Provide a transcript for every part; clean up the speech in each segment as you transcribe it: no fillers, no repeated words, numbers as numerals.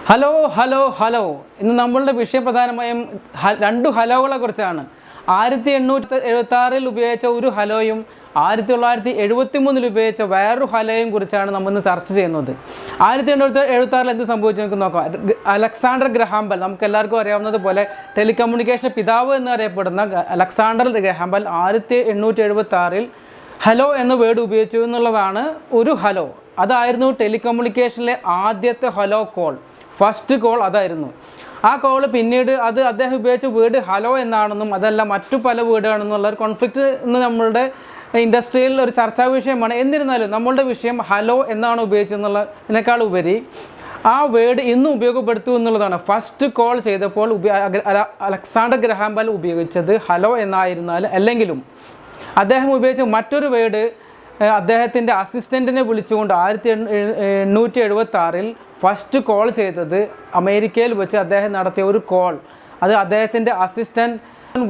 Hello hello hello ഇന്ന് നമ്മളുടെ വിഷയം പ്രധാനമായും രണ്ട് ഹലോകളെ കുറിച്ചാണ്. 1876 ഉപയോഗിച്ച ഒരു ഹലോയും 1973 ഉപയോഗിച്ച വേറൊരു ഹലോയും കുറിച്ചാണ് നമ്മൾ ഇന്ന് ചർച്ച ചെയ്യുന്നത്. 1876 എന്ത് സംഭവിച്ചു നമുക്ക് നോക്കാം. അലക്സാണ്ടർ ഗ്രഹാം ബെൽ, നമുക്ക് എല്ലാവർക്കും അറിയാവുന്നത് പോലെ ടെലികമ്മ്യൂണിക്കേഷൻ പിതാവ് എന്നറിയപ്പെടുന്ന അലക്സാണ്ടർ ഗ്രഹാം ബെൽ 1876 ഹലോ എന്ന വേർഡ് ഉപയോഗിച്ചു എന്നുള്ളതാണ് ഒരു ഹലോ. അതായിരുന്നു ടെലികമ്മ്യൂണിക്കേഷനിലെ ആദ്യത്തെ ഹലോ കോൾ, ഫസ്റ്റ് കോൾ അതായിരുന്നു. ആ കോൾ പിന്നീട് അദ്ദേഹം ഉപയോഗിച്ച വേർഡ് ഹലോ എന്നാണെന്നും അതല്ല മറ്റു പല വേർഡാണെന്നുള്ള ഒരു കോൺഫ്ലിക്റ്റ് ഇന്ന് നമ്മളുടെ ഇൻഡസ്ട്രിയിൽ ഒരു ചർച്ചാ വിഷയമാണ്. എന്നിരുന്നാലും നമ്മളുടെ വിഷയം ഹലോ എന്നാണ് ഉപയോഗിച്ചെന്നുള്ളതിനേക്കാൾ ഉപരി ആ വേർഡ് ഇന്നും ഉപയോഗപ്പെടുത്തു എന്നുള്ളതാണ്. ഫസ്റ്റ് കോൾ ചെയ്തപ്പോൾ അലക്സാണ്ടർ ഗ്രഹാം ബെൽ ഉപയോഗിച്ചത് ഹലോ എന്നായിരുന്നാലും അല്ലെങ്കിലും അദ്ദേഹം ഉപയോഗിച്ച മറ്റൊരു വേർഡ് അദ്ദേഹത്തിൻ്റെ അസിസ്റ്റൻറ്റിനെ വിളിച്ചുകൊണ്ട് 1876 ഫസ്റ്റ് കോൾ ചെയ്തത് അമേരിക്കയിൽ വെച്ച് അദ്ദേഹം നടത്തിയ ഒരു കോൾ. അത് അദ്ദേഹത്തിൻ്റെ അസിസ്റ്റൻറ്റ്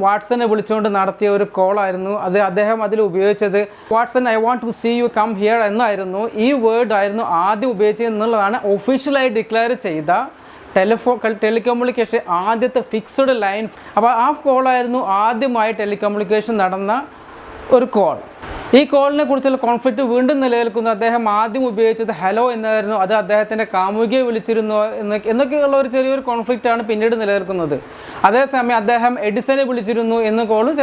വാട്സനെ വിളിച്ചുകൊണ്ട് നടത്തിയ ഒരു കോളായിരുന്നു. അദ്ദേഹം അതിൽ ഉപയോഗിച്ചത് Watson I want to see you come here എന്നായിരുന്നു. ഈ വേർഡ് ആയിരുന്നു ആദ്യം ഉപയോഗിച്ചത് എന്നുള്ളതാണ് ഒഫീഷ്യലായി ഡിക്ലെയർ ചെയ്ത ടെലികമ്മ്യൂണിക്കേഷൻ ആദ്യത്തെ ഫിക്സ്ഡ് ലൈൻ. അപ്പോൾ ആ കോളായിരുന്നു ആദ്യമായി ടെലികമ്മ്യൂണിക്കേഷൻ നടന്ന ഒരു കോൾ. ഈ കോളിനെ കുറിച്ചുള്ള കോൺഫ്ലിക്റ്റ് വീണ്ടും നിലനിൽക്കുന്നു. അദ്ദേഹം ആദ്യം ഉപയോഗിച്ചത് ഹലോ എന്നായിരുന്നു. അത് അദ്ദേഹത്തിൻ്റെ കാമുകിയെ വിളിച്ചിരുന്നു എന്നൊക്കെയുള്ള ഒരു ചെറിയൊരു കോൺഫ്ലിക്റ്റാണ് പിന്നീട് നിലനിൽക്കുന്നത്. അതേസമയം അദ്ദേഹം എഡിസനെ വിളിച്ചിരുന്നു എന്ന കോളും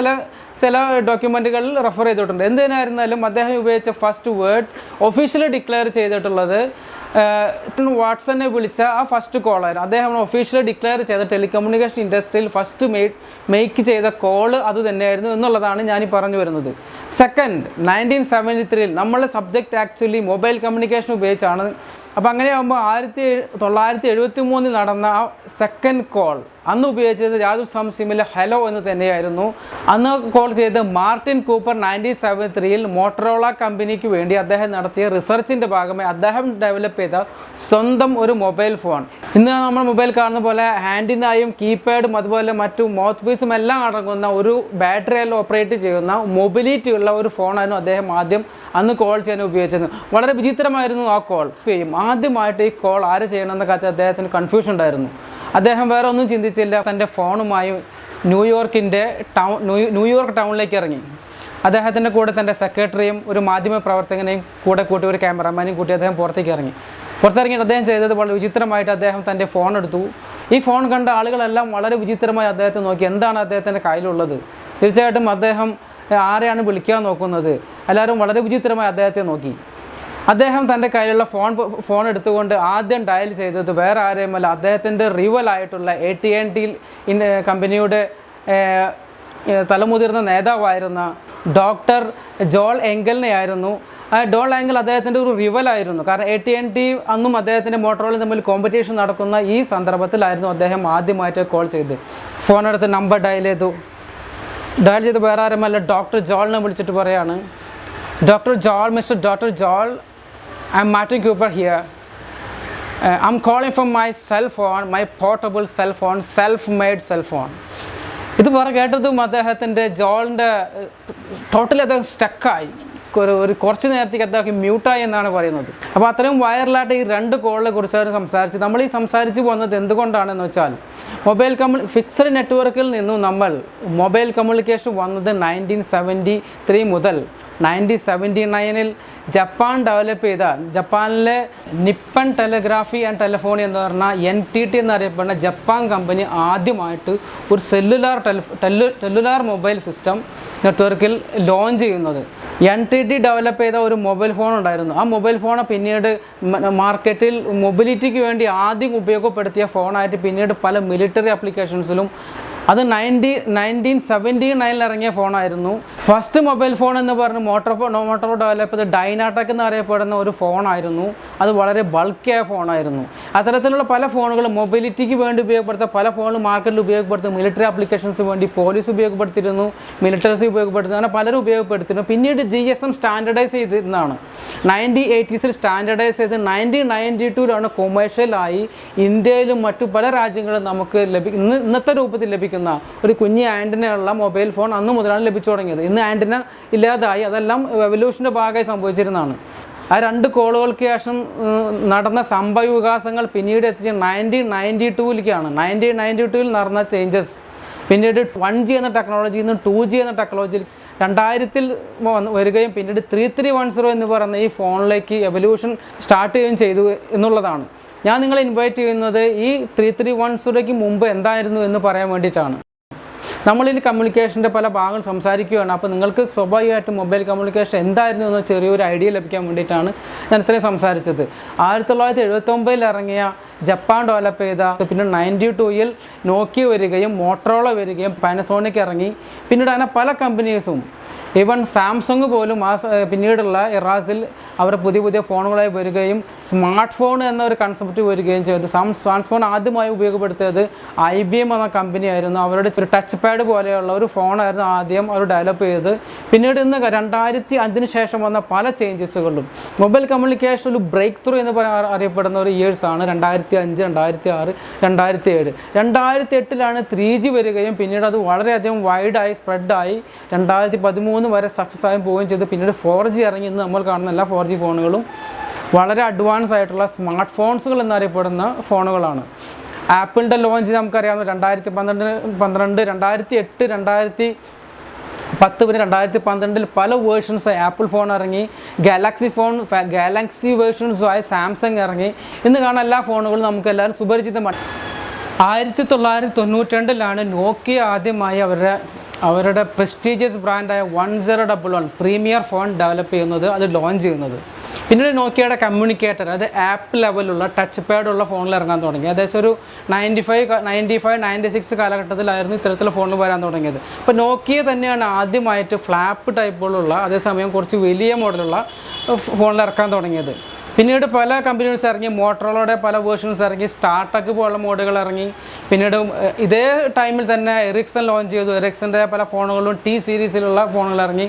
ചില ഡോക്യുമെൻറ്റുകളിൽ റെഫർ ചെയ്തിട്ടുണ്ട്. എന്തിനായിരുന്നാലും അദ്ദേഹം ഉപയോഗിച്ച ഫസ്റ്റ് വേർഡ് ഒഫീഷ്യലി ഡിക്ലെയർ ചെയ്തിട്ടുള്ളത് വാട്സനെ വിളിച്ച ആ ഫസ്റ്റ് കോളായിരുന്നു. അദ്ദേഹം ഒഫീഷ്യലി ഡിക്ലെയർ ചെയ്ത ടെലികമ്മ്യൂണിക്കേഷൻ ഇൻഡസ്ട്രിയിൽ ഫസ്റ്റ് മേക്ക് ചെയ്ത കോള് അത് തന്നെയായിരുന്നു എന്നുള്ളതാണ് ഞാൻ പറഞ്ഞു വരുന്നത്. സെക്കൻഡ്, 1973 നമ്മളെ സബ്ജക്റ്റ് ആക്ച്വലി മൊബൈൽ കമ്മ്യൂണിക്കേഷൻ ഉപയോഗിച്ചാണ്. അപ്പോൾ അങ്ങനെയാകുമ്പോൾ 1973 നടന്ന ആ സെക്കൻഡ് കോൾ അന്ന് ഉപയോഗിച്ചത് യാതൊരു സംശയമില്ല ഹലോ എന്ന് തന്നെയായിരുന്നു. അന്ന് കോൾ ചെയ്ത് മാർട്ടിൻ കൂപ്പർ 1973 മോട്ടറോള കമ്പനിക്ക് വേണ്ടി അദ്ദേഹം നടത്തിയ റിസർച്ചിൻ്റെ ഭാഗമായി അദ്ദേഹം ഡെവലപ്പ് ചെയ്ത സ്വന്തം ഒരു മൊബൈൽ ഫോൺ. ഇന്ന് നമ്മൾ മൊബൈൽ കാണുന്ന പോലെ ഹാൻഡിനായും കീപാഡും അതുപോലെ മറ്റു മൗത്ത് പീസും എല്ലാം അടങ്ങുന്ന ഒരു ബാറ്ററിയിൽ ഓപ്പറേറ്റ് ചെയ്യുന്ന മൊബിലിറ്റി ഉള്ള ഒരു ഫോണായിരുന്നു അദ്ദേഹം ആദ്യം അന്ന് കോൾ ചെയ്യാൻ ഉപയോഗിച്ചത്. വളരെ വിചിത്രമായിരുന്നു ആ കോൾ. ആദ്യമായിട്ട് ഈ കോൾ ആര് ചെയ്യണമെന്ന കാര്യത്തിൽ അദ്ദേഹത്തിന് കൺഫ്യൂഷൻ ഉണ്ടായിരുന്നു. അദ്ദേഹം വേറെ ഒന്നും ചിന്തിച്ചില്ല. തൻ്റെ ഫോണുമായി ന്യൂയോർക്ക് ടൗണിലേക്ക് ഇറങ്ങി. അദ്ദേഹത്തിൻ്റെ കൂടെ തൻ്റെ സെക്രട്ടറിയും ഒരു മാധ്യമ പ്രവർത്തകനെയും കൂടെ കൂട്ടി ഒരു ക്യാമറമാനെയും കൂട്ടി അദ്ദേഹം പുറത്തിറങ്ങിയിട്ട് അദ്ദേഹം ചെയ്തത് വളരെ വിചിത്രമായിട്ട് അദ്ദേഹം തൻ്റെ ഫോൺ എടുത്തു. ഈ ഫോൺ കണ്ട ആളുകളെല്ലാം വളരെ വിചിത്രമായി അദ്ദേഹത്തെ നോക്കി. എന്താണ് അദ്ദേഹത്തിൻ്റെ കയ്യിലുള്ളത്? തീർച്ചയായിട്ടും അദ്ദേഹം ആരെയാണ് വിളിക്കാൻ നോക്കുന്നത്? എല്ലാവരും വളരെ വിചിത്രമായി അദ്ദേഹത്തെ നോക്കി. അദ്ദേഹം തൻ്റെ കയ്യിലുള്ള ഫോൺ എടുത്തുകൊണ്ട് ആദ്യം ഡയൽ ചെയ്തത് വേറെ ആരെയുമല്ല, അദ്ദേഹത്തിൻ്റെ റിവലായിട്ടുള്ള AT&T കമ്പനിയുടെ തലമുതിർന്ന നേതാവായിരുന്ന ഡോക്ടർ ജോൾ എംഗലിനെയായിരുന്നു. ജോൾ എംഗൽ അദ്ദേഹത്തിൻ്റെ ഒരു റിവലായിരുന്നു. കാരണം AT&T അന്നും അദ്ദേഹത്തിൻ്റെ മോട്ടറോളയും തമ്മിൽ കോമ്പറ്റീഷൻ നടക്കുന്ന ഈ സന്ദർഭത്തിലായിരുന്നു അദ്ദേഹം ആദ്യമായിട്ട് കോൾ ചെയ്ത് ഫോണെടുത്ത് നമ്പർ ഡയൽ ചെയ്ത് വേറെ ആരുമല്ല ഡോക്ടർ ജോളിനെ വിളിച്ചിട്ട് പറയാണ്, Dr. Joel, Mr. Dr. Joel, I'm Martin Cooper here. I'm calling from my cell phone, my portable cell phone, self-made cell phone. ഇത് കേട്ടതും അദ്ദേഹത്തിൻ്റെ ജോളിൻ്റെ ടോട്ടലി അദ്ദേഹം സ്റ്റക്കായി. കുറച്ച് നേരത്തേക്ക് അദ്ദേഹം മ്യൂട്ടായി എന്നാണ് പറയുന്നത്. അപ്പോൾ അത്രയും വൈറലായിട്ട് ഈ രണ്ട് കോളിനെ കുറിച്ചാണ് സംസാരിച്ചത്. നമ്മൾ ഈ സംസാരിച്ച് പോകുന്നത് എന്തുകൊണ്ടാണെന്ന് വെച്ചാൽ ഫിക്സഡ് നെറ്റ്വർക്കിൽ നിന്നും നമ്മൾ മൊബൈൽ കമ്മ്യൂണിക്കേഷൻ വന്നത് 1973 മുതൽ 1979 ജപ്പാൻ ഡെവലപ്പ് ചെയ്ത ജപ്പാനിലെ നിപ്പൺ ടെലിഗ്രാഫി ആൻഡ് ടെലിഫോണി എന്ന് പറഞ്ഞാൽ NTT എന്നറിയപ്പെടുന്ന ജപ്പാൻ കമ്പനി ആദ്യമായിട്ട് ഒരു സെല്ലുലാർ മൊബൈൽ സിസ്റ്റം നെറ്റ്വർക്കിൽ ലോഞ്ച് ചെയ്യുന്നത്. NTT ഡെവലപ്പ് ചെയ്ത ഒരു മൊബൈൽ ഫോൺ ഉണ്ടായിരുന്നു. ആ മൊബൈൽ ഫോൺ പിന്നീട് മാർക്കറ്റിൽ മൊബിലിറ്റിക്ക് വേണ്ടി ആദ്യം ഉപയോഗപ്പെടുത്തിയ ഫോണായിട്ട് പിന്നീട് പല മിലിറ്ററി ആപ്ലിക്കേഷൻസിലും അത് 1979 ഇറങ്ങിയ ഫോണായിരുന്നു. ഫസ്റ്റ് മൊബൈൽ ഫോൺ എന്ന് പറഞ്ഞ് മോട്ടോറോ ഡെവലപ്പ് ചെയ്ത് ഡൈനാടെക് എന്നറിയപ്പെടുന്ന ഒരു ഫോണായിരുന്നു. അത് വളരെ ബൾക്കിയായ ഫോണായിരുന്നു. അത്തരത്തിലുള്ള പല ഫോണുകളും മൊബിലിറ്റിക്ക് വേണ്ടി ഉപയോഗപ്പെടുത്തുക, പല ഫോണും മാർക്കറ്റിൽ ഉപയോഗപ്പെടുത്തും. മിലിറ്ററി ആപ്ലിക്കേഷൻസ് വേണ്ടി പോലീസ് ഉപയോഗപ്പെടുത്തിയിരുന്നു, മിലിറ്ററീസ് ഉപയോഗപ്പെടുത്തുന്നു, അങ്ങനെ പലരും ഉപയോഗപ്പെടുത്തിയിരുന്നു. പിന്നീട് GSM സ്റ്റാൻഡർഡൈസ് ചെയ്തിരുന്നതാണ്. 1980s സ്റ്റാൻഡർഡൈസ് ചെയ്ത് 1992 കൊമേഴ്ഷ്യലായി ഇന്ത്യയിലും മറ്റു പല രാജ്യങ്ങളും നമുക്ക് ഇന്നത്തെ രൂപത്തിൽ ലഭിക്കുന്ന ഒരു കുഞ്ഞ് ആൻറ്റിനുള്ള മൊബൈൽ ഫോൺ അന്ന് മുതലാണ് ലഭിച്ചു തുടങ്ങിയത്. ഇന്ന് ആൻറ്റിന ഇല്ലാതായി, അതെല്ലാം എവല്യൂഷൻ്റെ ഭാഗമായി സംഭവിച്ചിരുന്നതാണ്. ആ 2 കോളുകൾക്ക് ശേഷം നടന്ന സംഭവ വികാസങ്ങൾ പിന്നീട് എത്തിച്ച 1992ലേക്കാണ്. 1992 നടന്ന ചേഞ്ചസ് പിന്നീട് 1G എന്ന ടെക്നോളജിയിൽ നിന്ന് 2G എന്ന ടെക്നോളജിയിൽ 2000 വരികയും പിന്നീട് 3310 എന്ന് പറയുന്ന ഈ ഫോണിലേക്ക് എവല്യൂഷൻ സ്റ്റാർട്ട് ചെയ്യുകയും ചെയ്തു എന്നുള്ളതാണ്. ഞാൻ നിങ്ങളെ ഇൻവൈറ്റ് ചെയ്യുന്നത് ഈ 3310ക്ക് മുമ്പ് എന്തായിരുന്നു എന്ന് പറയാൻ വേണ്ടിയിട്ടാണ്. നമ്മളിനി കമ്മ്യൂണിക്കേഷൻ്റെ പല ഭാഗങ്ങൾ സംസാരിക്കുകയാണ്. അപ്പോൾ നിങ്ങൾക്ക് സ്വാഭാവികമായിട്ടും മൊബൈൽ കമ്മ്യൂണിക്കേഷൻ എന്തായിരുന്നു എന്ന ചെറിയൊരു ഐഡിയ ലഭിക്കാൻ വേണ്ടിയിട്ടാണ് ഞാൻ ഇത്രയും സംസാരിച്ചത്. 1979 ഇറങ്ങിയ ജപ്പാൻ ഡെവലപ്പ് ചെയ്ത, പിന്നെ 92ൽ നോക്കിയ വരികയും മോട്ടറോള വരികയും പാനസോണിക് ഇറങ്ങി. പിന്നീട് അങ്ങനെ പല കമ്പനീസും ഈവൻ സാംസങ് പോലും പിന്നീടുള്ള ഇറാസിൽ അവർ പുതിയ ഫോണുകളായി വരികയും സ്മാർട്ട് ഫോൺ എന്നൊരു കൺസെപ്റ്റ് വരികയും ചെയ്തു. സ്മാർട്ട് ഫോൺ ആദ്യമായി ഉപയോഗപ്പെടുത്തിയത് IBM എന്ന കമ്പനിയായിരുന്നു. അവരുടെ ഒരു ടച്ച് പാഡ് പോലെയുള്ള ഒരു ഫോണായിരുന്നു ആദ്യം അവർ ഡെവലപ്പ് ചെയ്തത്. പിന്നീട് ഇന്ന് 2005 ശേഷം വന്ന പല ചേഞ്ചസുകളും മൊബൈൽ കമ്മ്യൂണിക്കേഷൻ ഒരു ബ്രേക്ക് ത്രൂ എന്ന് അറിയപ്പെടുന്ന ഒരു ഇയേഴ്സാണ് 2005, 2006, 2007. 2008ലാണ് 3G വരികയും പിന്നീട് അത് വളരെയധികം വൈഡായി സ്പ്രെഡായി 2013 വരെ സക്സസ് ആയി പോവുകയും ചെയ്തു. പിന്നീട് 4G ഇറങ്ങി. ഇന്ന് നമ്മൾ കാണുന്ന എല്ലാ 4G ഫോണുകളും വളരെ അഡ്വാൻസ് ആയിട്ടുള്ള സ്മാർട്ട് ഫോൺസുകൾ എന്നറിയപ്പെടുന്ന ഫോണുകളാണ്. ആപ്പിളിൻ്റെ ലോഞ്ച് നമുക്കറിയാവുന്ന 2012, 2008, 2010 പിന്നെ 2012 പല വേർഷൻസ് ആപ്പിൾ ഫോൺ ഇറങ്ങി. ഗാലക്സി വേർഷൻസുമായി സാംസങ് ഇറങ്ങി. ഇന്ന് കാണുന്ന എല്ലാ ഫോണുകളും നമുക്ക് എല്ലാവരും സുപരിചിതമാണ്. 1992ലാണ് നോക്കിയ ആദ്യമായി അവരുടെ പ്രസ്റ്റീജിയസ് ബ്രാൻഡായ 1011 പ്രീമിയർ ഫോൺ ഡെവലപ്പ് ചെയ്യുന്നത്, അത് ലോഞ്ച് ചെയ്യുന്നത്. പിന്നീട് നോക്കിയയുടെ കമ്മ്യൂണിക്കേറ്റർ, അത് ആപ്പ് ലെവലുള്ള ടച്ച് പാഡുള്ള ഫോണിൽ ഇറങ്ങാൻ തുടങ്ങി. ഏകദേശം ഒരു 95-96 കാലഘട്ടത്തിലായിരുന്നു ഇത്തരത്തിലുള്ള ഫോണിൽ വരാൻ തുടങ്ങിയത്. അപ്പോൾ നോക്കിയ തന്നെയാണ് ആദ്യമായിട്ട് ഫ്ലാപ്പ് ടൈപ്പുകളുള്ള, അതേസമയം കുറച്ച് വലിയ മോഡലുള്ള ഫോണിൽ ഇറക്കാൻ തുടങ്ങിയത്. പിന്നീട് പല കമ്പനീസ് ഇറങ്ങി. മോട്ടറോളയുടെ പല വേർഷൻസ് ഇറങ്ങി. സ്റ്റാർട്ടക്ക് പോലുള്ള മോഡുകൾ ഇറങ്ങി. പിന്നീട് ഇതേ ടൈമിൽ തന്നെ എറിക്സൺ ലോഞ്ച് ചെയ്തു. എറിക്സൻ്റെ പല ഫോണുകളും T സീരീസിലുള്ള ഫോണുകൾ ഇറങ്ങി.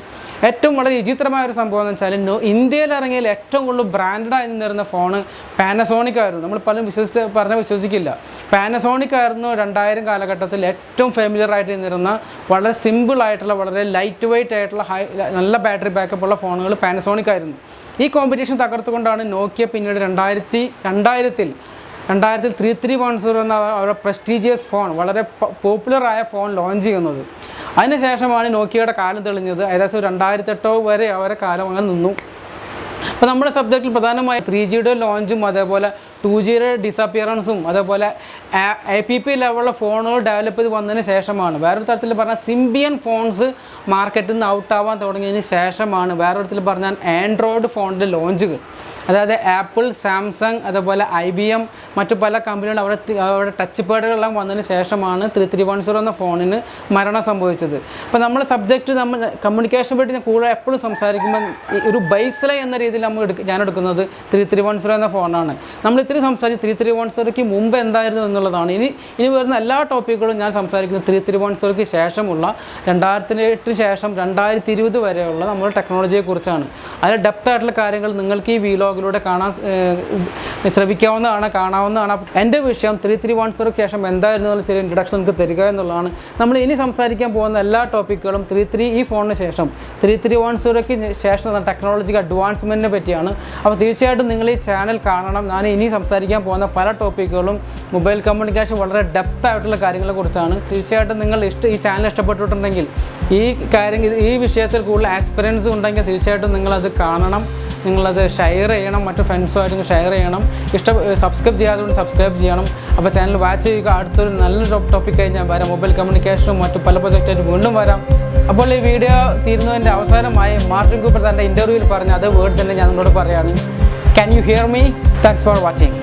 ഏറ്റവും വളരെ വിചിത്രമായ ഒരു സംഭവം എന്ന് വെച്ചാൽ ഇന്ത്യയിൽ ഇറങ്ങിയതിൽ ഏറ്റവും കൂടുതൽ ബ്രാൻഡായി നിന്നിരുന്ന ഫോണ് പാനസോണിക് ആയിരുന്നു. നമ്മൾ പലരും വിശ്വസിക്കില്ല. പാനസോണിക് ആയിരുന്നു 2000 കാലഘട്ടത്തിൽ ഏറ്റവും ഫെമിലിയർ ആയിട്ട് നിന്നിരുന്ന, വളരെ സിമ്പിളായിട്ടുള്ള, വളരെ ലൈറ്റ് വെയ്റ്റ് ആയിട്ടുള്ള, നല്ല ബാറ്ററി ബാക്കപ്പ് ഉള്ള ഫോണുകൾ പാനസോണിക് ആയിരുന്നു. ഈ കോമ്പറ്റീഷൻ തകർത്തുകൊണ്ടാണ് നോക്കിയ പിന്നീട് 2000ൽ 3310 എന്ന അവരുടെ പ്രസ്റ്റീജിയസ് ഫോൺ, വളരെ പോപ്പുലറായ ഫോൺ ലോഞ്ച് ചെയ്യുന്നത്. അതിനുശേഷമാണ് നോക്കിയയുടെ കാലം തെളിഞ്ഞത്. ഏകദേശം 2008 വരെ അവരുടെ കാലം അങ്ങനെ നിന്നു. അപ്പോൾ നമ്മുടെ സബ്ജക്റ്റിൽ പ്രധാനമായി 3Gയുടെ ലോഞ്ചും അതേപോലെ 2Gയുടെ ഡിസപ്പിയറൻസും അതേപോലെ APP ലെവലുള്ള ഫോണുകൾ ഡെവലപ്പ് ചെയ്ത് വന്നതിന് ശേഷമാണ്, വേറൊരു തരത്തിൽ പറഞ്ഞാൽ സിംബിയൻ ഫോൺസ് മാർക്കറ്റിൽ നിന്ന് ഔട്ടാവാൻ തുടങ്ങിയതിന് ശേഷമാണ് വേറൊരു തരത്തിൽ പറഞ്ഞാൽ ആൻഡ്രോയിഡ് ഫോണിൻ്റെ ലോഞ്ചുകൾ. അതായത് ആപ്പിൾ, സാംസങ്, അതേപോലെ IBM, മറ്റു പല കമ്പനികളും അവരുടെ ടച്ച് പാഡുകളെല്ലാം വന്നതിന് ശേഷമാണ് 3310 എന്ന ഫോണിന് മരണം സംഭവിച്ചത്. അപ്പോൾ നമ്മുടെ സബ്ജക്റ്റ് നമ്മൾ കമ്മ്യൂണിക്കേഷൻ പറ്റി കൂടുതൽ എപ്പോഴും സംസാരിക്കുമ്പോൾ ഒരു ബേസ് ലൈൻ എന്ന രീതിയിൽ ഞാൻ എടുക്കുന്നത് 3310 എന്ന ഫോണാണ്. നമ്മൾ ഇത്രയും സംസാരിച്ച് 3310ക്ക് മുമ്പ് എന്തായിരുന്നു എന്നുള്ളതാണ്. ഇനി വരുന്ന എല്ലാ ടോപ്പിക്കുകളും ഞാൻ സംസാരിക്കുന്നത് 3310ക്ക് ശേഷമുള്ള 2008 ശേഷം 2020 വരെയുള്ള നമ്മുടെ ടെക്നോളജിയെക്കുറിച്ചാണ്. അതിൽ ഡെപ്ത് ആയിട്ടുള്ള കാര്യങ്ങൾ നിങ്ങൾക്ക് ഈ വീലോഗിലൂടെ ശ്രമിക്കാവുന്നതാണ്, കാണാവുന്നതാണ്. എൻ്റെ വിഷയം 3310ക്ക് ശേഷം എന്തായിരുന്നു എന്നുള്ള ചെറിയ ഇൻട്രഡക്ഷൻ നിങ്ങൾക്ക് തരിക എന്നുള്ളതാണ്. നമ്മൾ ഇനി സംസാരിക്കാൻ പോകുന്ന എല്ലാ ടോപ്പിക്കുകളും ഈ ഫോണിന് ശേഷം 3310ക്ക് ശേഷം ടെക്നോളജിക്കൽ അഡ്വാൻസ്മെൻറ്റിനെ പറ്റിയാണ്. അപ്പോൾ തീർച്ചയായിട്ടും നിങ്ങൾ ഈ ചാനൽ കാണണം. ഞാൻ ഇനി സംസാരിക്കാൻ പോകുന്ന പല ടോപ്പിക്കുകളും മൊബൈൽ കമ്മ്യൂണിക്കേഷൻ വളരെ ഡെപ്ത് ആയിട്ടുള്ള കാര്യങ്ങളെക്കുറിച്ചാണ്. തീർച്ചയായിട്ടും നിങ്ങൾ ഈ ചാനൽ ഇഷ്ടപ്പെട്ടിട്ടുണ്ടെങ്കിൽ, ഈ വിഷയത്തിൽ കൂടുതൽ ആസ്പിറൻസ് ഉണ്ടെങ്കിൽ തീർച്ചയായിട്ടും നിങ്ങളത് കാണണം, നിങ്ങളത് ഷെയർ ചെയ്യണം, മറ്റു ഫ്രണ്ട്സുമായിട്ട് ഷെയർ ചെയ്യണം. സബ്സ്ക്രൈബ് ചെയ്യാത്തതുകൊണ്ട് സബ്സ്ക്രൈബ് ചെയ്യണം. അപ്പോൾ ചാനൽ വാച്ച് ചെയ്യുക. അടുത്തൊരു നല്ലൊരു ടോപ്പിക്കായി ഞാൻ വരാം. മൊബൈൽ കമ്മ്യൂണിക്കേഷനും മറ്റു പല പ്രൊജക്റ്റായിട്ട് വീണ്ടും വരാം. അപ്പോൾ ഈ വീഡിയോ തീരുന്നതിൻ്റെ അവസാനമായി മാർട്ടിൻ കൂപ്പർ തൻ്റെ ഇൻ്റർവ്യൂവിൽ പറഞ്ഞ അതേ വേർഡ് തന്നെ ഞാൻ നിങ്ങളോട് പറയുകയാണ്. Can you hear me? Thanks for watching.